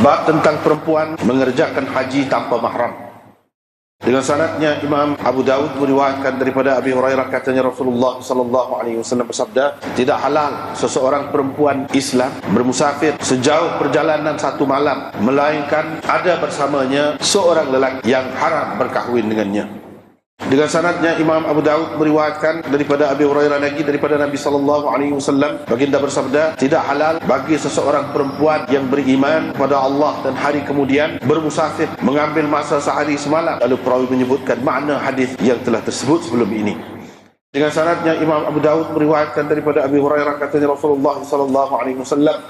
Bab tentang perempuan mengerjakan haji tanpa mahram. Dengan sanadnya Imam Abu Dawud meriwayatkan daripada Abi Hurairah, katanya Rasulullah sallallahu alaihi wasallam bersabda, tidak halal seseorang perempuan Islam bermusafir sejauh perjalanan satu malam melainkan ada bersamanya seorang lelaki yang haram berkahwin dengannya. Dengan sanadnya Imam Abu Dawud meriwayatkan daripada Abi Hurairah lagi daripada Nabi sallallahu alaihi wasallam, baginda bersabda, tidak halal bagi seseorang perempuan yang beriman kepada Allah dan hari kemudian bermusafir mengambil masa sehari semalam. Lalu perawi menyebutkan makna hadis yang telah tersebut sebelum ini. Dengan sanadnya Imam Abu Dawud meriwayatkan daripada Abi Hurairah, katanya Rasulullah sallallahu alaihi wasallam.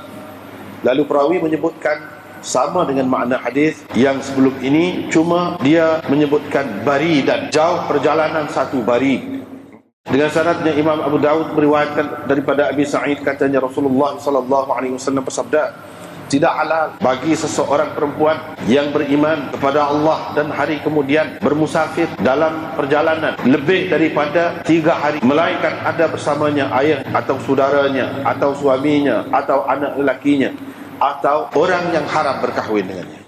Lalu perawi menyebutkan sama dengan makna hadis yang sebelum ini, cuma dia menyebutkan bari dan jauh perjalanan satu bari. Dengan sanadnya Imam Abu Dawud meriwayatkan daripada Abi Sa'id, katanya Rasulullah sallallahu alaihi wasallam bersabda, tidak halal bagi seseorang perempuan yang beriman kepada Allah dan hari kemudian bermusafir dalam perjalanan lebih daripada 3 hari melainkan ada bersamanya ayah atau saudaranya atau suaminya atau anak lelakinya atau orang yang haram berkahwin dengannya.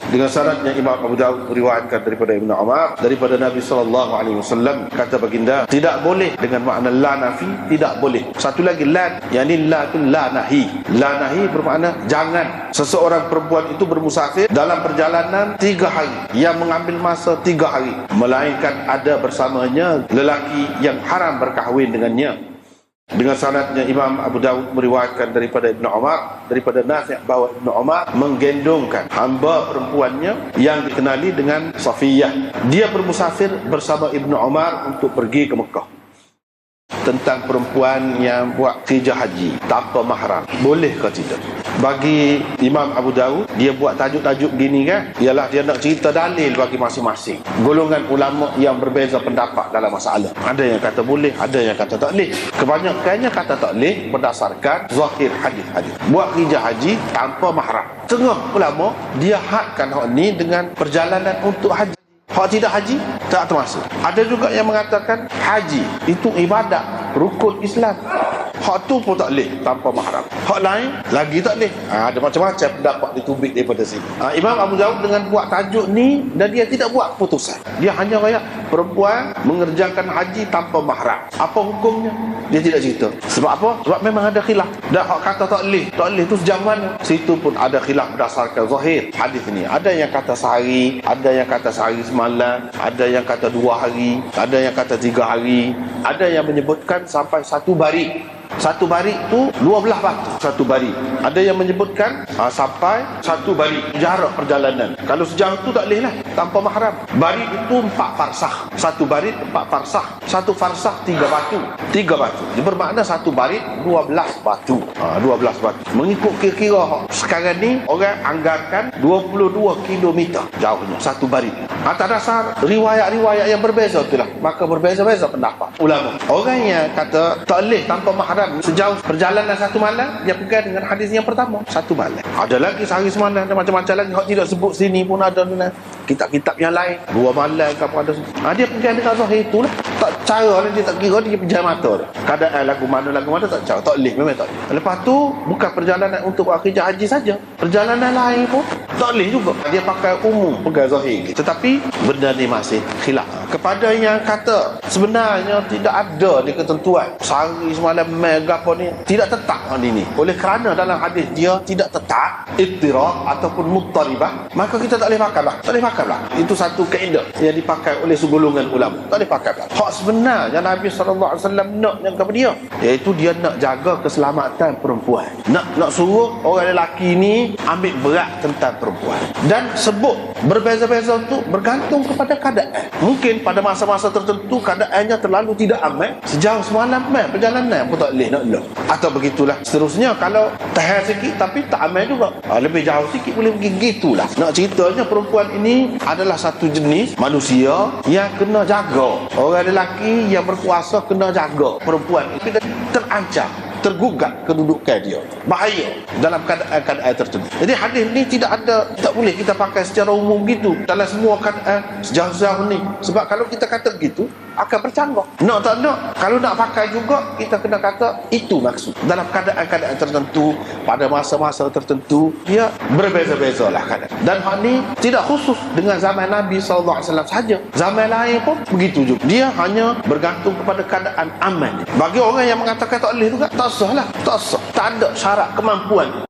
Dengan sanadnya Imam Abu Dawud meriwayatkan daripada Ibnu Umar daripada Nabi sallallahu alaihi wasallam, kata baginda, tidak boleh dengan makna la nafi, tidak boleh. Satu lagi la, yakni la tu la nahi. La nahi bermakna jangan seseorang perempuan itu bermusafir dalam perjalanan 3 hari yang mengambil masa 3 hari melainkan ada bersamanya lelaki yang haram berkahwin dengannya. Dengan sanadnya Imam Abu Dawud meriwayatkan daripada Ibnu Umar daripada Nafi' bahawa Ibnu Umar menggendongkan hamba perempuannya yang dikenali dengan Safiyah. Dia bermusafir bersama Ibnu Umar untuk pergi ke Mekah. Tentang perempuan yang buat kerja haji tanpa mahram, boleh ke tidak? Bagi Imam Abu Dawud, dia buat tajuk-tajuk gini kan, ialah dia nak cerita dalil bagi masing-masing golongan ulama yang berbeza pendapat dalam masalah. Ada yang kata boleh, ada yang kata tak boleh. Kebanyakannya kata tak boleh berdasarkan zahir hadis-hadis. Buat kerja haji tanpa mahram. Tengah ulama dia hadkan hak ni dengan perjalanan untuk haji. Hak tidak haji tak termasuk. Ada juga yang mengatakan haji itu ibadat rukun Islam. Hak tu pun tak boleh tanpa mahram. Hak lain lagi tak boleh. Ada macam-macam pendapat ditubik daripada sini. Imam Abu Dawud dengan buat tajuk ni dan dia tidak buat putusan. Dia hanya kaya perempuan mengerjakan haji tanpa mahram. Apa hukumnya? Dia tidak cerita. Sebab apa? Sebab memang ada khilaf. Dan hak kata tak boleh tu sejauh mana? Situ pun ada khilaf berdasarkan zahir hadis ni. Ada yang kata sehari, ada yang kata sehari semalam, ada yang kata 2 hari, ada yang kata 3 hari, ada yang menyebutkan sampai 1 bari. 1 bari tu 12 batu. 1 bari. Ada yang menyebutkan sampai 1 bari jarak perjalanan. Kalau sejauh tu tak boleh lah tanpa mahram. Bari itu 4 farsah. 1 bari 4 farsah. 1 farsah 3 batu. 3 batu. Dia bermakna 1 bari 12 batu. 12 batu. Mengikut kira-kira sekarang ni orang anggarkan 22 kilometer jauhnya 1 bari. Atas dasar riwayat-riwayat yang berbeza itulah, maka berbeza-beza pendapat ulama. Orang yang kata tak boleh tanpa mahram sejauh perjalanan 1 malam, dia pegang dengan hadis yang pertama, 1 malam. Ada lagi sehari semalam, ada macam-macam lagi. Hak tidak sebut sini pun ada kitab-kitab yang lain, 2 malam ke apa ada. Dia pegang dengan zahir itulah. Tak cara dia tak kira, dia pejam mata dia. Keadaan lagu mana tak cara, tak boleh, memang tak boleh. Lepas tu bukan perjalanan untuk buat kerja haji saja, perjalanan lain pun tak boleh juga. Dia pakai umum, pegang zahir. Tetapi benda ni masih khilaf. Kepada yang kata sebenarnya tidak ada di ketentuan sehari semalam apa ni, tidak tetap hal ini. Oleh kerana dalam hadis dia tidak tetap ittirab ataupun muttaribah, maka kita tak boleh pakai lah. Tak boleh pakai lah. Itu satu kaedah yang dipakai oleh segolongan ulama. Tak boleh pakai lah. Hak sebenarnya Nabi SAW nak yang kepada dia, iaitu dia nak jaga keselamatan perempuan. Nak suruh orang lelaki ni ambil berat tentang perempuan. Dan sebut berbeza-beza tu bergantung kepada keadaan. Mungkin pada masa-masa tertentu keadaannya terlalu tidak aman, sejauh semalam perjalanan pun tak boleh nak elok. Atau begitulah seterusnya, kalau tahan sikit tapi tak aman juga, lebih jauh sikit boleh pergi, gitulah. Nak ceritanya perempuan ini adalah satu jenis manusia yang kena jaga. Orang lelaki yang berkuasa kena jaga perempuan itu terancam tergugat kedudukan dia. Bahaya dalam keadaan tertentu. Jadi hadis ni tak boleh kita pakai secara umum gitu dalam semua keadaan sejauh ni. Sebab kalau kita kata begitu akan bercanggah. Nak tak nak, kalau nak pakai juga kita kena kata itu maksud. Dalam keadaan-keadaan tertentu, pada masa-masa tertentu, dia berbeza-beza lah keadaan. Dan hal ni tidak khusus dengan zaman Nabi SAW saja. Zaman lain pun begitu juga. Dia hanya bergantung kepada keadaan aman. Bagi orang yang mengatakan tak boleh juga, tak sah lah. Tak sah. Tak ada syarat kemampuan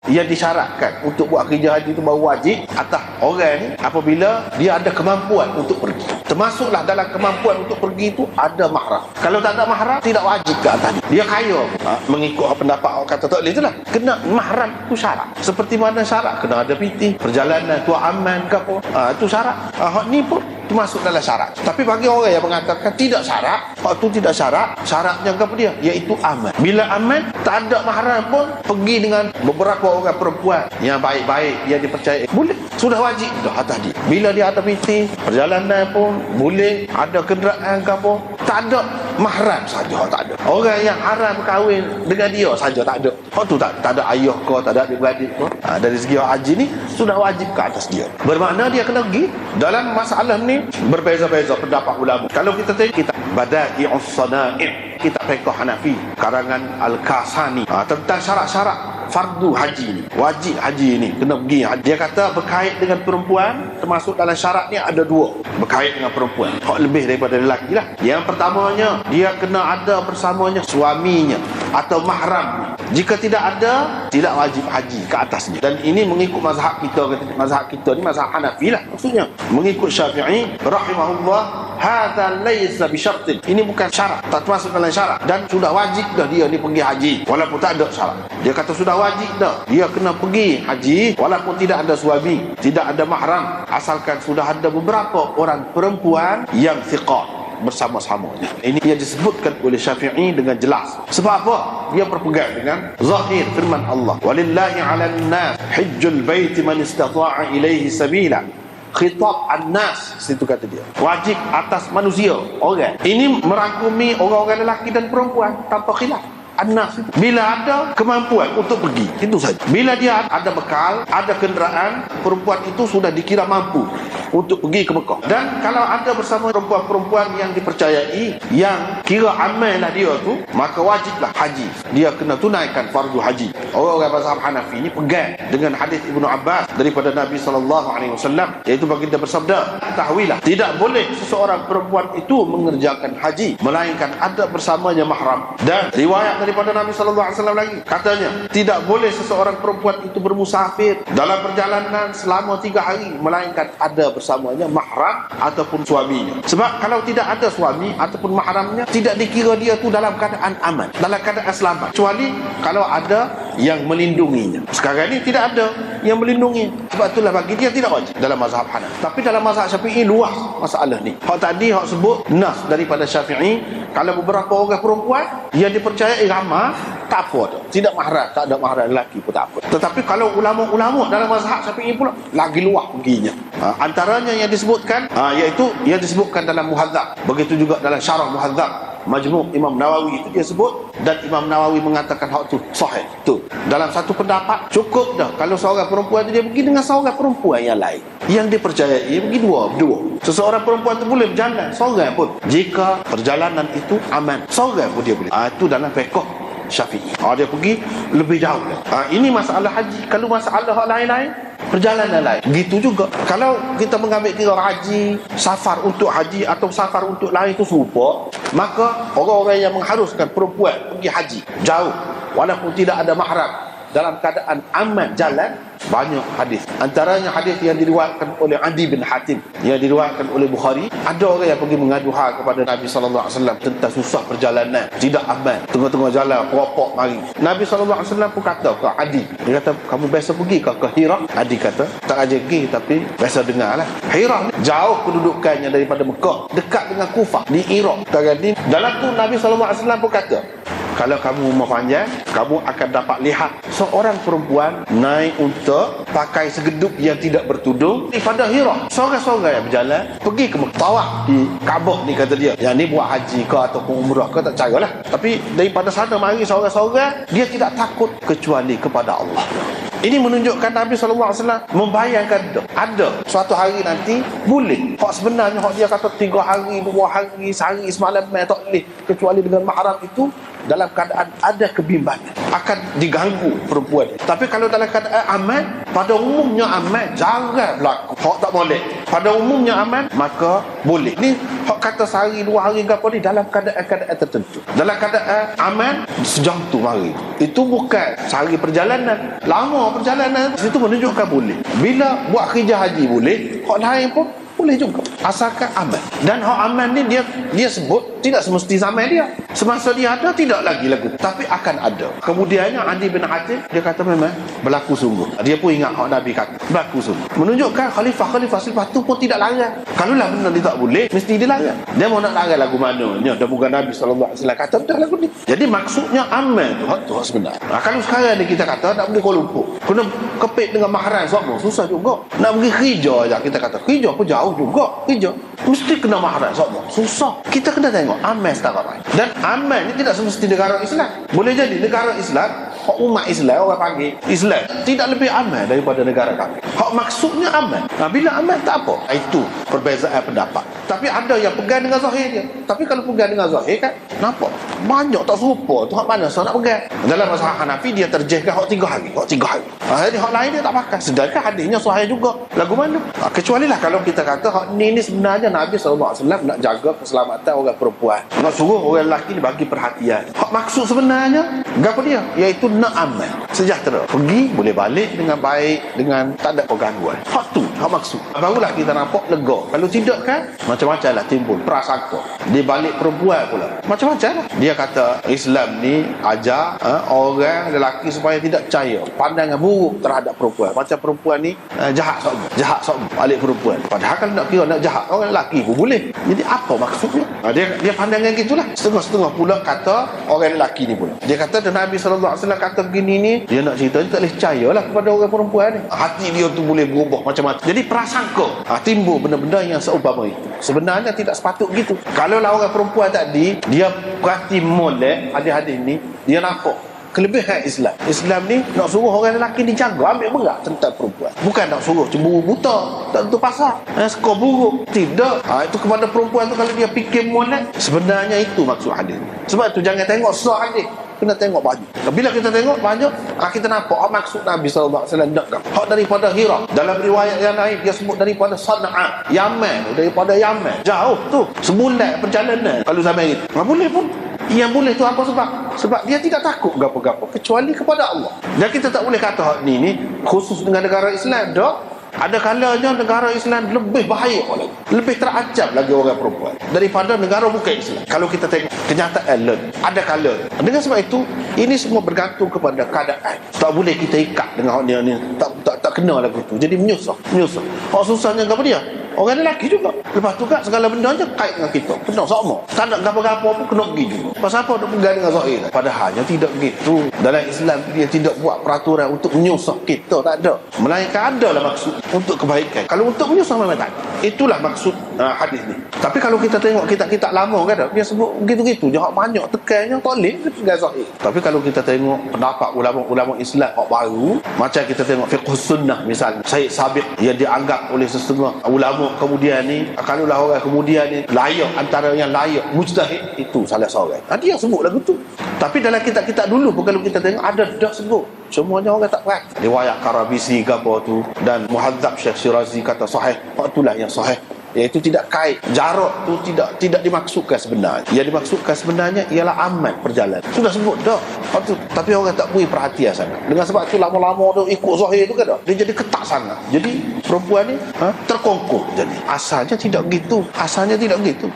yang disyaratkan untuk buat kerja haji itu baru wajib atas orang ni apabila dia ada kemampuan untuk pergi. Termasuklah dalam kemampuan untuk pergi itu ada mahram. Kalau tak ada mahram, tidak wajib ke atas dia. Kaya mengikut pendapat orang kata tak boleh itulah. Kena mahram itu syarat. Seperti mana syarat kena ada piti, perjalanan tu aman ke apa. Itu syarat. Hak ni pun termasuk dalam syarat. Tapi bagi orang yang mengatakan tidak syarat, hak tu tidak syarat, syaratnya apa dia? Iaitu aman. Bila aman, tak ada mahram pun pergi dengan beberapa orang perempuan yang baik-baik, yang dipercayai, boleh. Sudah wajib dah atas dia. Bila dia ada piti, perjalanan pun boleh, ada kenderaan ke apa, tak ada mahram saja tak ada. Orang yang haram kahwin dengan dia saja tak ada. Hak tu tak ada ayah kau, tak ada adik-beradik kau. Dari segi haji ni sudah wajib ke atas dia. Bermakna dia kena pergi. Dalam masalah ni berbeza-beza pendapat ulama. Kalau kita tengok kita Bada'i'us Sana'i', kitab fiqh Hanafi karangan Al-Kasani, tentang syarat-syarat fardu haji ni, wajib haji ni kena pergi haji. Dia kata berkait dengan perempuan, termasuk dalam syarat ni ada dua, berkait dengan perempuan, hak lebih daripada lelaki lah. Yang pertamanya, dia kena ada bersamanya suaminya atau mahram. Jika tidak ada, tidak wajib haji ke atasnya. Dan ini mengikut mazhab kita. Mazhab kita ni mazhab Hanafi lah maksudnya. Mengikut Syafi'i rahimahullah, hadza laysa bi syartin. Ini bukan syarat, tak termasuk dalam syarat. Dan sudah wajib dah dia ni pergi haji walaupun tak ada syarat. Dia kata sudah wajib dah dia kena pergi haji walaupun tidak ada suami, tidak ada mahram, asalkan sudah ada beberapa orang perempuan yang thiqah bersama-samanya. Ini yang disebutkan oleh Syafi'i dengan jelas. Sebab apa? Dia berpegang dengan zahir firman Allah, walillahi 'alan nas hajjul baiti man istata'a ilaihi sabila. Khitab an-nas, situ kata dia, wajib atas manusia, orang. Ini merangkumi orang-orang lelaki dan perempuan tanpa khilaf. An-nas bila ada kemampuan untuk pergi, itu saja. Bila dia ada bekal, ada kenderaan, perempuan itu sudah dikira mampu untuk pergi ke Mekah. Dan kalau ada bersama perempuan-perempuan yang dipercayai, yang kira aman lah dia tu, maka wajiblah haji. Dia kena tunaikan fardu haji. Orang-orang mazhab Hanafi ini pegang dengan hadis Ibnu Abbas daripada Nabi SAW, iaitu baginda bersabda, ketahuilah, tidak boleh seseorang perempuan itu mengerjakan haji melainkan ada bersamanya mahram. Dan riwayat daripada Nabi SAW lagi, katanya, tidak boleh seseorang perempuan itu bermusafir dalam perjalanan selama 3 hari melainkan ada bersamanya mahram ataupun suaminya. Sebab kalau tidak ada suami ataupun mahramnya, tidak dikira dia tu dalam keadaan aman, dalam keadaan selamat, kecuali kalau ada yang melindunginya. Sekarang ni tidak ada yang melindungi, sebab itulah bagi dia tidak wajib dalam mazhab Hanafi. Tapi dalam mazhab Syafi'i luas masalah ni. Hak tadi hak sebut nas daripada Syafi'i, kalau beberapa orang perempuan yang dipercayai ramah, tak apa tu, tidak mahram, tak ada mahram lelaki pun tak apa. Tetapi kalau ulama-ulama dalam mazhab Syafi'i pula lagi luas perginya. Antaranya yang disebutkan iaitu yang disebutkan dalam Muhadzab, begitu juga dalam Syarah Muhadzab Majmu' Imam Nawawi itu dia sebut, dan Imam Nawawi mengatakan hak tu sahih tu. Dalam satu pendapat cukup dah kalau seorang perempuan itu dia pergi dengan seorang perempuan yang lain yang dipercayai, pergi dua. Seseorang perempuan itu boleh berjalan seorang pun jika perjalanan itu aman, seorang pun dia boleh. Itu dalam fiqh Syafi'i. Dia pergi lebih jauh. Ini masalah haji. Kalau masalah hak lain-lain, perjalanan lain, gitu juga. Kalau kita mengambil kira haji, safar untuk haji atau safar untuk lain itu serupa, maka orang-orang yang mengharuskan perempuan pergi haji jauh walaupun tidak ada mahram dalam keadaan aman jalan, banyak hadis. Antaranya hadis yang diriwayatkan oleh Adi bin Hatim, yang diriwayatkan oleh Bukhari. Ada orang yang pergi mengadu hal kepada Nabi SAW tentang susah perjalanan, tidak aman, tengah-tengah jalan peropok mari. Nabi SAW pun kata ke Adi, dia kata, kamu biasa pergi ke Hira? Adi kata, tak aja pergi tapi biasa dengar lah. Hira ni jauh kedudukannya daripada Mekah, dekat dengan Kufah di Iraq. Dalam tu Nabi SAW pun kata, Kalau kamu umur panjang, kamu akan dapat lihat seorang perempuan naik untuk pakai segedup yang tidak bertudung daripada Hira. Seorang-seorang yang berjalan pergi ke tawaf di Kaabah ni, kata dia. Yang ni buat haji ke ataupun umrah ke, tak caralah. Tapi daripada sana mari seorang-seorang, dia tidak takut kecuali kepada Allah. Ini menunjukkan Nabi SAW membayangkan ada suatu hari nanti boleh. Hak sebenarnya hak dia kata 3 hari, 2 hari, sehari semalam tak boleh kecuali dengan mahram itu dalam keadaan ada kebimbangan, akan diganggu perempuan. Tapi kalau dalam keadaan aman, pada umumnya aman, jarang berlaku hak tak boleh. Pada umumnya aman, maka boleh. Ni hak kata sehari 2 hari ke apa ni dalam keadaan tertentu. Dalam keadaan aman, sejam tu mari. Itu bukan sehari perjalanan, lama perjalanan. Itu menunjukkan boleh. Bila buat kerja haji boleh, hak lain pun boleh juga, asalkan aman. Dan hak aman ni dia sebut tidak semesti zaman dia. Semasa dia ada tidak lagi lagu, tapi akan ada. Kemudiannya Adi bin Hatim dia kata memang berlaku sungguh. Dia pun ingat hak Nabi kata berlaku sungguh. Menunjukkan khalifah selepas tu pun tidak larang. Kalaulah benda dia tak boleh, mesti dia larang. Dia mau nak larang lagu mananya? Dan bukan Nabi SAW kata dah lagu ni. Jadi maksudnya aman tu hak sebenar. Kalau sekarang ni kita kata nak pergi Kuala Lumpur, kena kepit dengan mahram semua, susah juga. Nak pergi kerja aja kita kata kerja pun jauh juga kerja, mesti kena mahram semua, susah. Kita kena tengok aman secara baik. Dan aman ni tidak semesti negara Islam. Boleh jadi negara Islam, hak umat Islam, orang panggil Islam, tidak lebih aman daripada negara kami. Hak maksudnya aman. Bila aman tak apa, itu perbezaan pendapat. Tapi ada yang pegang dengan zahir dia. Tapi kalau pegang dengan zahir kan, nampak banyak tak serupa tu hak mana saya nak pegang. Dalam mazhab Hanafi dia terjehkan hak 3 hari, hak 3 hari. Jadi hak lain dia tak pakai. Sedangkan hadisnya sahih juga. Lagu mana? Kecuali lah kalau kita kata hak ni sebenarnya Nabi SAW nak jaga keselamatan orang perempuan. Nak suruh orang lelaki ni bagi perhatian. Hak maksud sebenarnya apa dia? Iaitu nak aman, sejahtera. Pergi boleh balik dengan baik, dengan tak ada pergangguan. Hak tu, hak maksud. Barulah kita nampak lega. Kalau tidak kan macam-macam lah timbul prasangka. Dia balik perempuan pula. Macam-macam lah. Dia kata Islam ni ajar orang lelaki supaya tidak percaya, pandangan buruk terhadap perempuan. Macam perempuan ni jahat sok balik perempuan. Padahal kalau nak kira nak jahat orang lelaki pun boleh. Jadi apa maksudnya? Dia pandangan gitulah. Setengah-setengah pula kata orang lelaki ni pula. Dia kata Nabi SAW kata begini ni, dia nak cerita dia tak boleh percaya lah kepada orang perempuan ni. Hati dia tu boleh berubah macam-macam. Jadi prasangka timbul benda-benda yang seumpama itu. Sebenarnya tidak sepatut gitu. Kalau lah orang perempuan tadi dia perhati molek hadis-hadis ni, dia nampak kelebihan Islam. Islam ni nak suruh orang lelaki dijaga, ambil berat tentang perempuan. Bukan nak suruh cemburu buta, tak tentu pasal. Skor buruk. Tidak. Itu kepada perempuan tu kalau dia fikir molek, sebenarnya itu maksud hadis. Sebab tu jangan tengok sah hadis, kena tengok banyak. Bila kita tengok banyak, kita nampak maksud Nabi SAW nak hak daripada Hira. Dalam riwayat yang lain dia sebut daripada Sana'a, Yaman, daripada Yaman. Jauh tu, sebulan perjalanan kalau zaman itu. Boleh pun. Yang boleh tu apa sebab? Sebab dia tidak takut gapo-gapo kecuali kepada Allah. Dan kita tak boleh kata hak ni khusus dengan negara Islam dak. Ada kalanya negara Islam lebih bahaya lagi, lebih terancam lagi orang perempuan daripada negara bukan Islam. Kalau kita tengok kenyataan ada kala. Dengan sebab itu ini semua bergantung kepada keadaan. Tak boleh kita ikat dengan hak dia ni. Tak kena lagu tu. Jadi menyusah. Hak susahnya apa dia? Orang lelaki juga. Lepas tu kan segala benda je kait dengan kita. Kena sama. Tak nak apa-apa pun kena pergi juga. Pasal apa nak pegang dengan zahir? Padahalnya tidak begitu. Dalam Islam dia tidak buat peraturan untuk menyusah kita. Tak ada. Melainkan adalah maksud untuk kebaikan. Kalau untuk menyusah memang tak. Itulah maksud hadis ni. Tapi kalau kita tengok kitab-kitab lama kan dia sebut begitu-gitu je. Hak banyak tekannya tak boleh pegang zahir. Tapi kalau kita tengok pendapat ulama-ulama Islam hak baru, macam kita tengok fiqh sunnah misalnya Syed Sabiq yang dianggap oleh setengah ulama kemudian ni, kalaulah orang kemudian ni layak, antara yang layak mujtahid, itu salah seorang. Dia sebut lagu tu. Tapi dalam kitab-kitab dulu pun kalau kita tengok ada dah sebut. Semuanya orang tak perhati. Riwayat Karabisi ke apa tu, dan Muhadzab Syekh Syirazi kata sahih. Itulah yang sahih. Iaitu tidak kait. Jarak tu tidak dimaksudkan sebenarnya. Yang dimaksudkan sebenarnya ialah aman perjalanan. Sudah sebut dah. Tapi orang tak beri perhatian sangat. Dengan sebab tu lama-lama tu ikut zahir tu kan dah. Dia jadi ketat sangat. Jadi perempuan ni terkongkong. Jadi asalnya tidak begitu.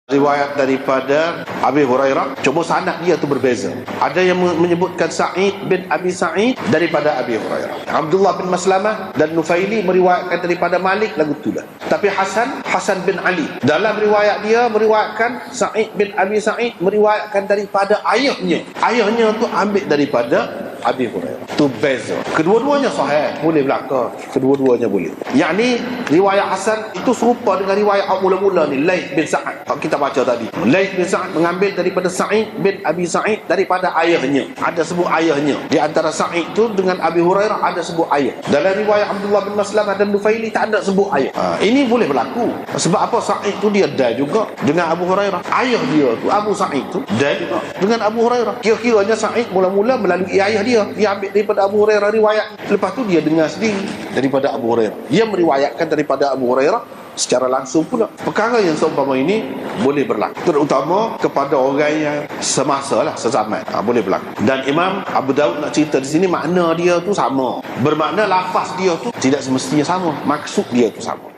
riwayat daripada Abi Hurairah, cuma sanad dia tu berbeza. Ada yang menyebutkan Sa'id bin Abi Sa'id daripada Abi Hurairah. Abdullah bin Maslamah dan Nufaili meriwayatkan daripada Malik lagu itulah. Tapi Hasan bin Ali dalam riwayat dia meriwayatkan Sa'id bin Abi Sa'id meriwayatkan daripada ayahnya. Ayahnya tu ambil daripada Abi Hurairah. Tu beza. Kedua-duanya sahih, boleh belaka. Kedua-duanya boleh. Yang ni riwayat Hasan itu serupa dengan riwayat mula-mula ni, Laith bin Sa'ad. Kita baca tadi. Laith bin Sa'ad mengambil daripada Sa'id bin Abi Sa'id daripada ayahnya. Ada sebut ayahnya. Di antara Sa'id tu dengan Abi Hurairah ada sebut ayah. Dalam riwayat Abdullah bin Maslamah dan Nufaili tak ada sebut ayah. Ini boleh berlaku. Sebab apa? Sa'id tu dia dah juga dengan Abu Hurairah. Ayah dia tu, Abu Sa'id tu, dah juga dengan Abu Hurairah. Kira-kiranya Sa'id mula-mula melalui ayah dia ambil daripada Abu Hurairah riwayat, lepas tu dia dengar sendiri daripada Abu Hurairah, dia meriwayatkan daripada Abu Hurairah secara langsung pula. Perkara yang seumpama ini boleh berlaku, terutama kepada orang yang semasa lah, sezaman, boleh berlaku. Dan Imam Abu Daud nak cerita di sini makna dia tu sama, bermakna lafaz dia tu tidak semestinya sama, maksud dia tu sama.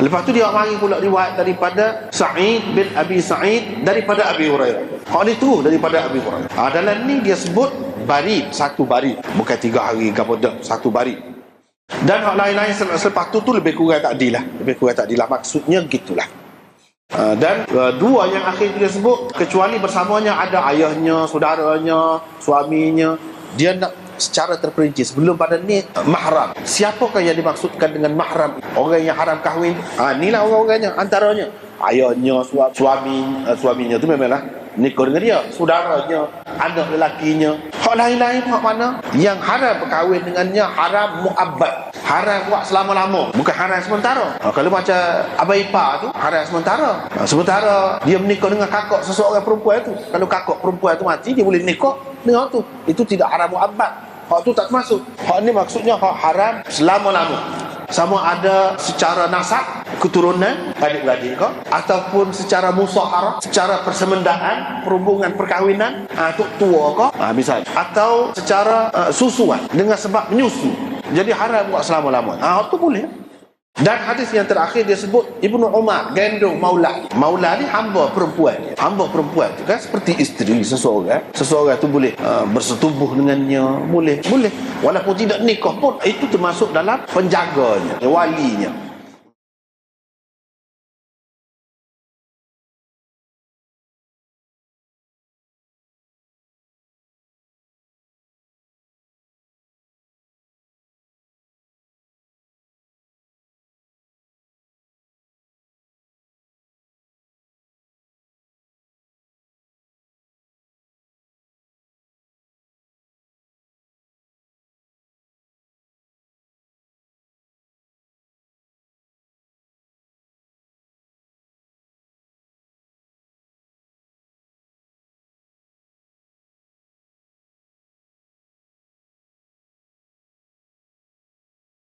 Lepas tu dia mari pula riwayat daripada Sa'id bin Abi Sa'id daripada Abi Hurairah. Hak ni terus daripada Abi Hurairah. Dalam ni dia sebut barid, satu barid, bukan 3 hari ke apa dah, satu barid. Dan hak lain-lain selepas tu lebih kurang tak adil lah, lebih kurang tak adil lah, maksudnya gitulah. Dan dua yang akhir dia sebut, kecuali bersamanya ada ayahnya, saudaranya, suaminya, dia nak secara terperinci sebelum pada ni mahram. Siapakah yang dimaksudkan dengan mahram? Orang yang haram kahwin. Inilah orang-orangnya, antaranya ayahnya, suaminya tu memanglah nikah dengan dia, saudaranya, anak lelakinya. Hak lain-lain hak mana? Yang haram berkahwin dengannya haram muabbad, haram buat selama-lama, bukan haram sementara. Kalau macam abang ipar tu haram sementara. Sementara dia menikah dengan kakak seseorang perempuan tu, kalau kakak perempuan tu mati, dia boleh nikah dengan tu. Itu tidak haram muabbad. Hak tu tak termasuk. Hak ni maksudnya hak haram selama-lama. Sama ada secara nasab, keturunan, adik-beradik ke, ataupun secara musaharah, secara persemendaan, perhubungan perkahwinan, tua ke, misalnya, atau secara susuan dengan sebab menyusu. Jadi haram buat selama-lama. Itu boleh. Dan hadis yang terakhir dia sebut Ibnu Umar gendong maula. Maula ni hamba perempuan. Hamba perempuan tu kan seperti isteri seseorang. Seseorang tu boleh bersetubuh dengannya, boleh. Walaupun tidak nikah pun itu termasuk dalam penjaganya, walinya.